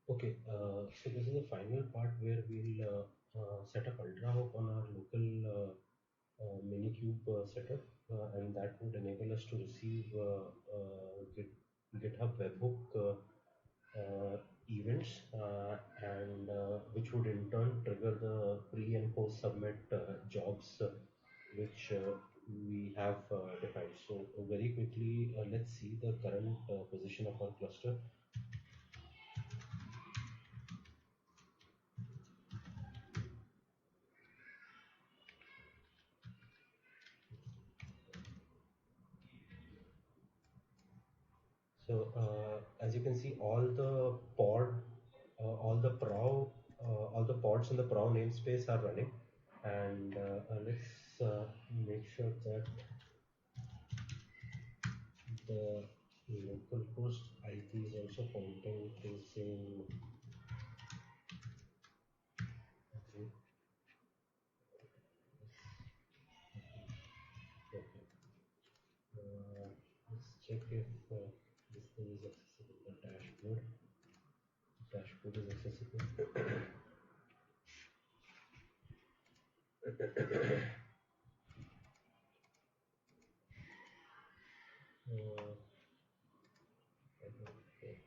Okay, so this is the final part where we'll set up UltraHawk on our local Minikube setup, and that would enable us to receive GitHub webhook events, and which would in turn trigger the pre and post submit jobs which we have defined. So very quickly, let's see the current position of our cluster. So as you can see, all the pods in the Pro namespace are running, and let's make sure that the local host IP is also pointing to the same. Okay, okay. Let's check if this thing is accessible. The dashboard is accessible. Uh, I don't think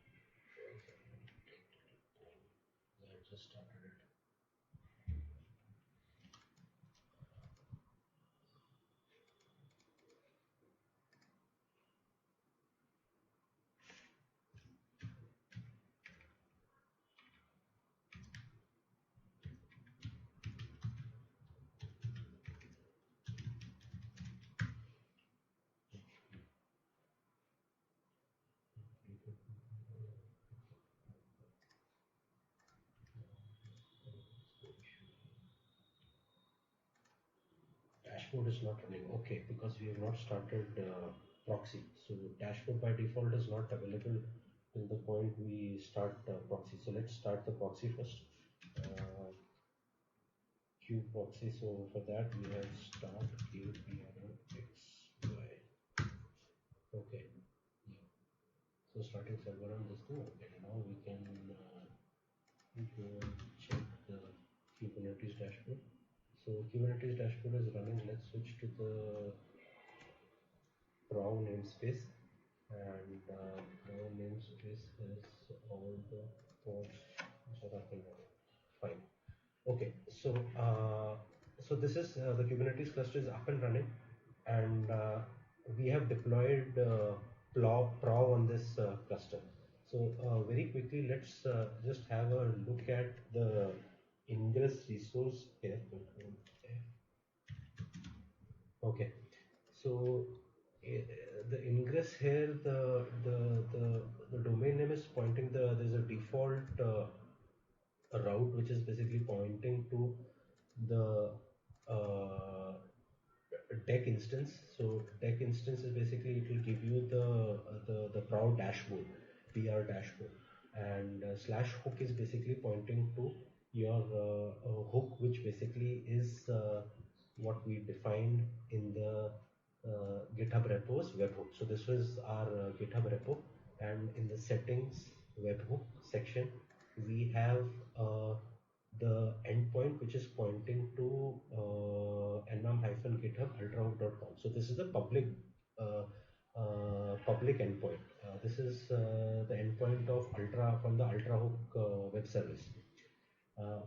I just started it. Dashboard is not running. Okay, because we have not started proxy. So dashboard by default is not available till the point we start proxy. So let's start the proxy first. Uh, Q proxy. So for that we have start QPROXY. Okay. Yeah. So starting server on this thing. Okay. Now we can go check the Kubernetes dashboard. So Kubernetes dashboard is running. Let's switch to the Pro namespace, and Pro namespace has all the pods which are up and running. Fine. Okay. So this is the Kubernetes cluster is up and running, and we have deployed Pro on this cluster. So very quickly, let's just have a look at the ingress resource here. Okay. So the ingress here, the domain name is pointing there's a default route which is basically pointing to the uh, deck instance. So deck instance is basically it will give you the Proud dashboard, PR dashboard, and slash hook is basically pointing to your hook, which basically is what we defined in the GitHub repos webhook. So this was our GitHub repo, and in the settings webhook section, we have the endpoint which is pointing to num-github ultrahook.com. So this is the uh, public endpoint. This is the endpoint of Ultra from the Ultrahook web service.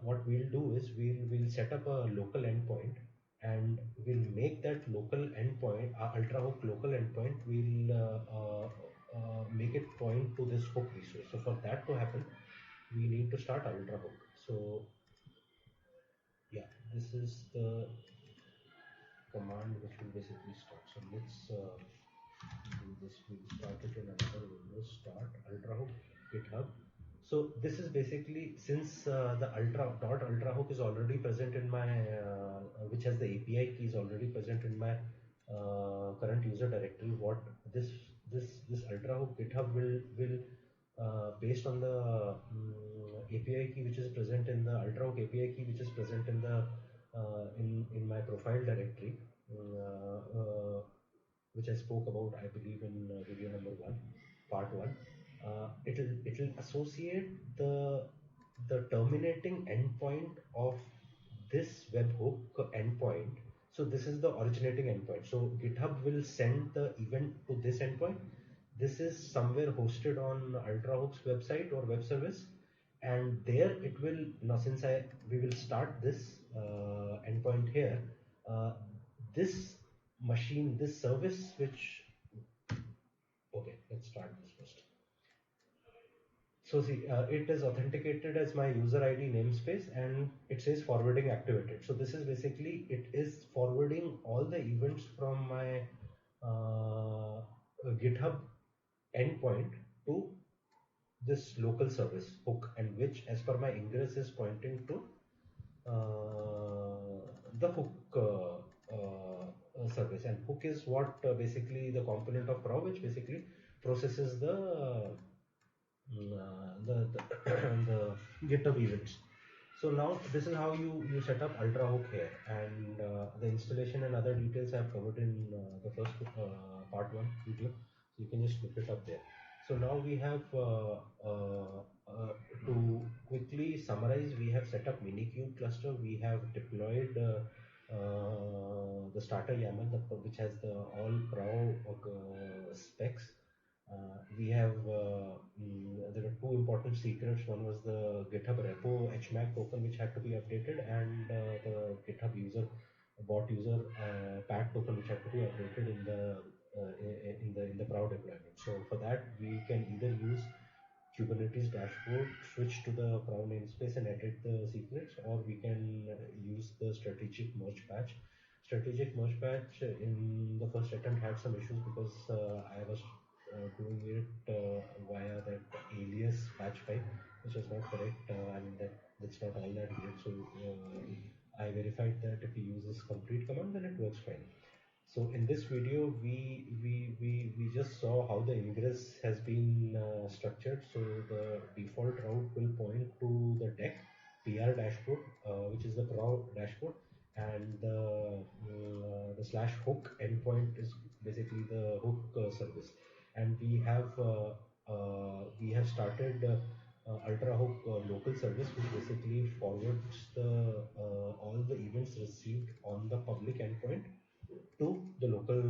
What we'll do is we'll set up a local endpoint, and we'll make that local endpoint, Ultrahook local endpoint. We'll make it point to this hook resource. So for that to happen, we need to start Ultrahook. So yeah, this is the command which will basically start. So let's do this. We'll start it in another window. Start ultrahook GitHub. So this is basically, since the ultrahook is already present in my which has the API key is already present in my current user directory. What this ultrahook GitHub will based on the API key which is present in the ultrahook API key which is present in the in my profile directory, which I spoke about, I believe, in video number one, part one. it'll associate the terminating endpoint of this webhook endpoint. So this is the originating endpoint. So GitHub will send the event to this endpoint. This is somewhere hosted on UltraHook's website or web service, and there it will, now since I we will start this endpoint here. uh, this machine, this service, which, okay, let's start this first. So see, it is authenticated as my user ID namespace, and it says forwarding activated. So this is basically, it is forwarding all the events from my GitHub endpoint to this local service hook, and which as per my ingress is pointing to the hook service. And hook is what basically the component of Prow which basically processes the the GitHub events. So now this is how you set up UltraHook here, and the installation and other details I have covered in the first part one video. So you can just look it up there. So now we have to quickly summarize. We have set up Minikube cluster. We have deployed the starter YAML, which has the all Prow specs. There were two important secrets. One was the GitHub repo HMAC token, which had to be updated, and the GitHub user bot user pad token, which had to be updated in the Prow deployment. So for that, we can either use Kubernetes dashboard, switch to the Prow namespace and edit the secrets, or we can use the strategic merge patch. Strategic merge patch in the first attempt had some issues because I was doing it via that alias patch pipe, which is not correct, and that's not all that great. So I verified that if you use this complete command, then it works fine. So in this video, we just saw how the ingress has been structured. So the default route will point to the deck PR dashboard, which is the Prow dashboard, and the slash hook endpoint is basically the hook service. And we have started UltraHook local service, which basically forwards all the events received on the public endpoint to the local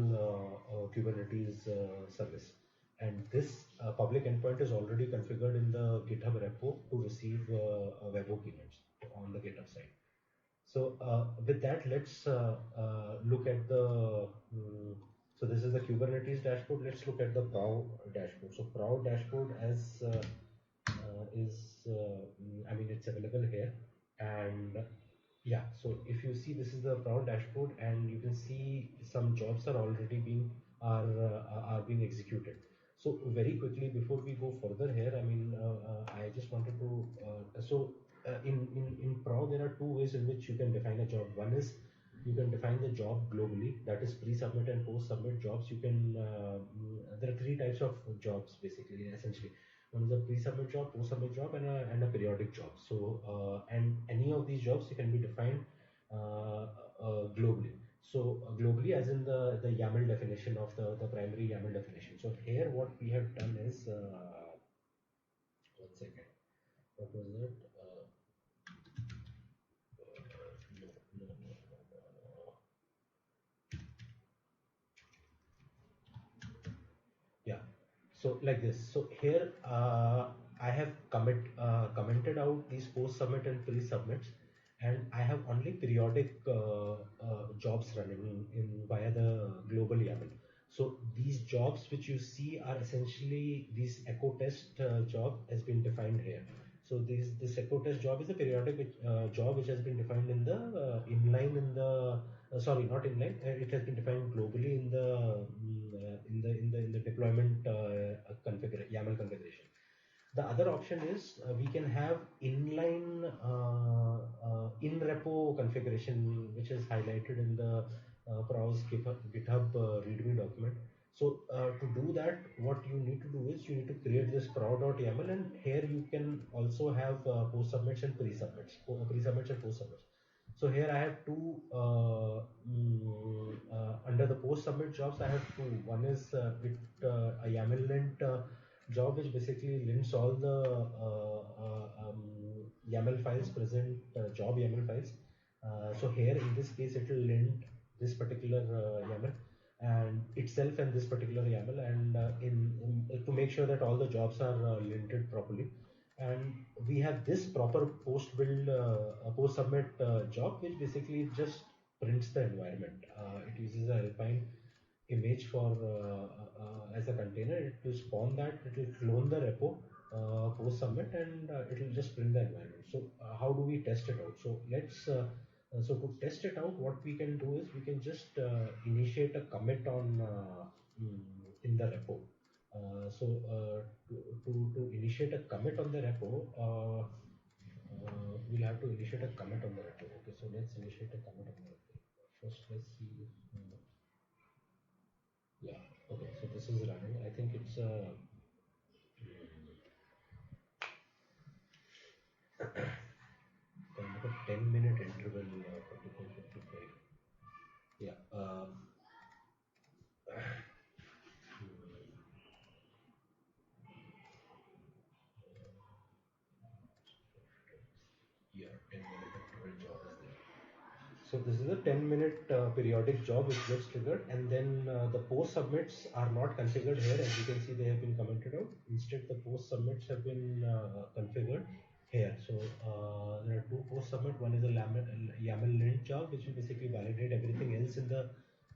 Kubernetes service. And this public endpoint is already configured in the GitHub repo to receive webhook events on the GitHub side. So with that, let's look at the so this is the Kubernetes dashboard. Let's look at the Prow dashboard. So Prow dashboard I mean, it's available here. And yeah, so if you see, this is the Prow dashboard, and you can see some jobs are already are being executed. So very quickly before we go further here, I mean, I just wanted to in Prow there are two ways in which you can define a job. One is you can define the job globally, that is pre-submit and post-submit jobs. You can there are three types of jobs basically, essentially. One is a pre-submit job, post-submit job, and a periodic job. So and any of these jobs can be defined globally. So globally, as in the YAML definition of the primary YAML definition. So here what we have done is one second. What was that? No, no, no, no, no. Yeah. So like this. So here I have commented out these post submit and pre submits, and I have only periodic jobs running in via the global YAML. So these jobs which you see are essentially these echo test job has been defined here. So this echo test job is a periodic job which has been defined in the inline in the sorry, not inline. It has been defined globally in the in the deployment YAML configuration. The other option is we can have inline in repo configuration, which is highlighted in the Prow's GitHub README document. So to do that, what you need to do is you need to create this prow.yaml, and here you can also have post submits and pre-submits and post submits. So here I have two under the post submit jobs. I have two. One is with a YAML lint job which basically lints all the YAML files present, job YAML files. So here in this case it will lint this particular YAML and itself and this particular YAML, and to make sure that all the jobs are linted properly. And we have this proper post build post submit job which basically just prints the environment. It uses a Alpine image for as a container. It will spawn that, it will clone the repo post submit, and it will just print the environment. So how do we test it out? So let's so to test it out, what we can do is we can just initiate a commit on in the repo. So to initiate a commit on the repo, we'll have to initiate a commit on the repo. Okay, so let's initiate a commit on the repo. First, let's see if, yeah, okay, so this is running. I think it's kind of a 10-minute interval, 44:55. Yeah, yeah, 10-minute interval job is there. So this is a 10-minute periodic job which gets triggered, and then the post submits are not configured here. As you can see, they have been commented out. Instead, the post submits have been configured here. So there are two post submit. One is a YAML lint job, which will basically validate everything else in the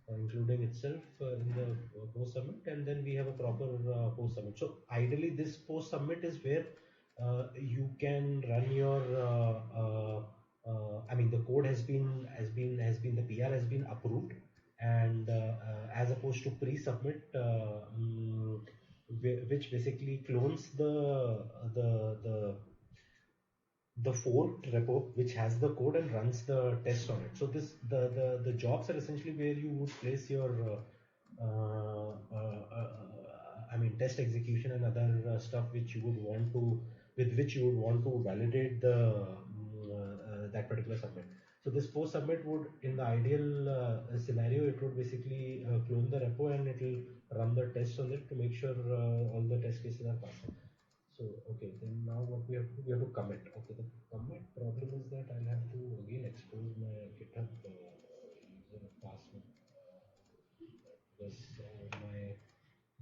including itself in the post submit, and then we have a proper post submit. So ideally, this post submit is where you can run your I mean, the code has been the PR has been approved, and as opposed to pre-submit, which basically clones the forked repo which has the code and runs the test on it. So the jobs are essentially where you would place your I mean, test execution and other stuff which you would want to, with which you would want to validate the that particular submit. So this post submit would, in the ideal scenario, it would basically clone the repo and it will run the test on it to make sure all the test cases are passed. So okay, then now what we have to commit. Okay, the commit problem is that I'll have to again expose my GitHub user password because my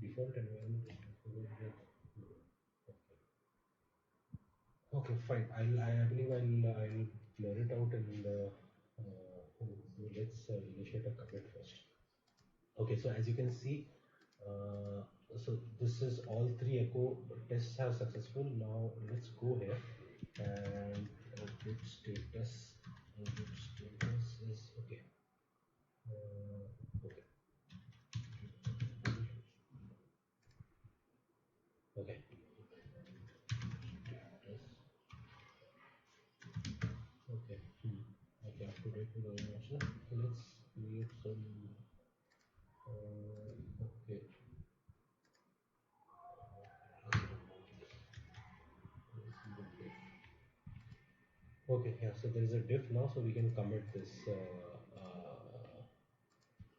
default environment is configured with. Okay, fine. I believe I'll blur it out and let's initiate a commit first. Okay, so as you can see, uh, so this is all three echo tests are successful. Now let's go here and git status. Git status is okay. Okay. Okay. Status. Okay. Okay. Up to date with the version. Let's create some. Okay. Okay, yeah, so there is a diff now, so we can commit this.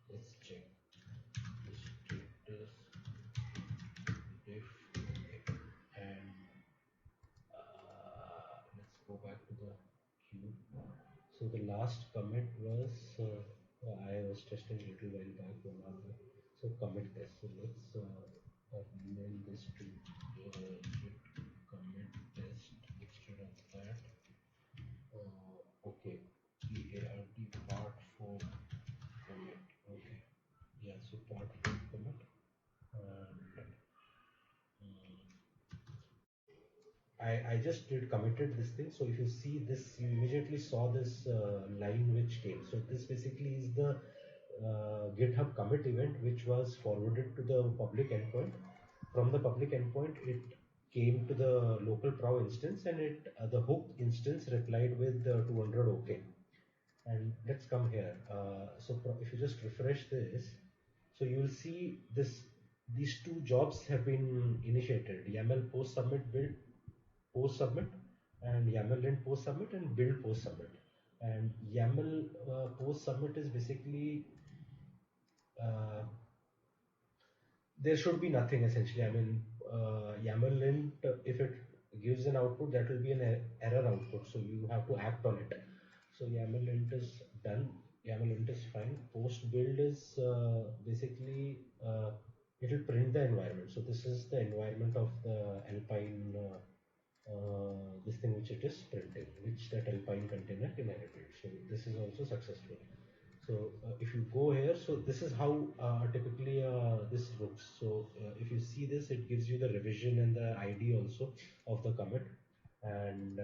Let's check the status diff. Okay. And let's go back to the queue. So the last commit was, I was testing a little while back, 1 hour back. So commit this. So let's rename this to git commit test instead of that. Okay, EARD part 4 commit. Okay, yeah, so part 4 commit. And I just did committed this thing. So if you see this, you immediately saw this line which came. So this basically is the GitHub commit event which was forwarded to the public endpoint. From the public endpoint, it came to the local prow instance, and it the hook instance replied with 200 OK. And let's come here. So if you just refresh this, so you will see this. These two jobs have been initiated: YAML post submit build post submit, and YAML lint post submit, and build post submit. And YAML post submit is basically uh, there should be nothing essentially. I mean, YAML lint, if it gives an output, that will be an error output. So you have to act on it. So YAML lint is done. YAML lint is fine. Post build is basically it will print the environment. So this is the environment of the Alpine this thing which it is printing, which that Alpine container inherited. So this is also successful. So if you go here, so this is how typically this looks. So if you see this, it gives you the revision and the ID also of the commit. And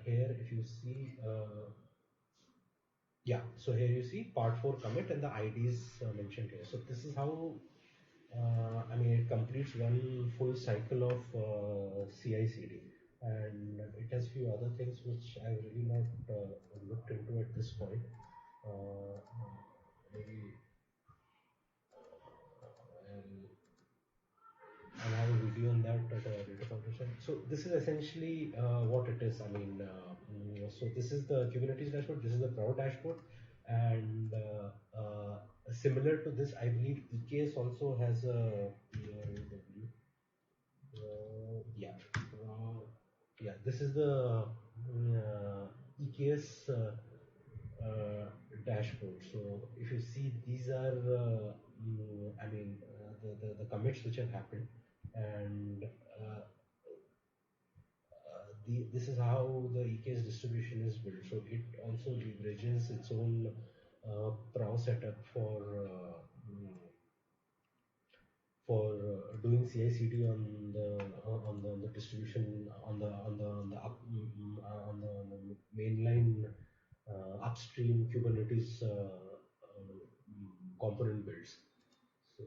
here, if you see, yeah, so here you see part 4 commit and the ID is mentioned here. So this is how, I mean, it completes one full cycle of CI/CD, and it has few other things which I've really not looked into at this point. Uh, Maybe I'll have a video on that at a later point of time. So this is essentially what it is. I mean, so this is the Kubernetes dashboard. This is the Proud dashboard, and similar to this, I believe EKS also has a PROW. Yeah, yeah. This is the EKS dashboard. So if you see, these are I mean the commits which have happened, and this is how the EKS distribution is built. So it also leverages its own PRO setup doing CI/CD on the distribution on the mainline upstream Kubernetes component builds. So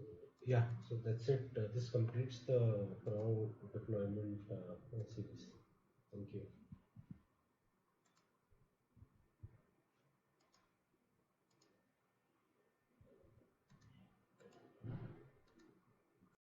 yeah, so that's it. This completes the PRO deployment series.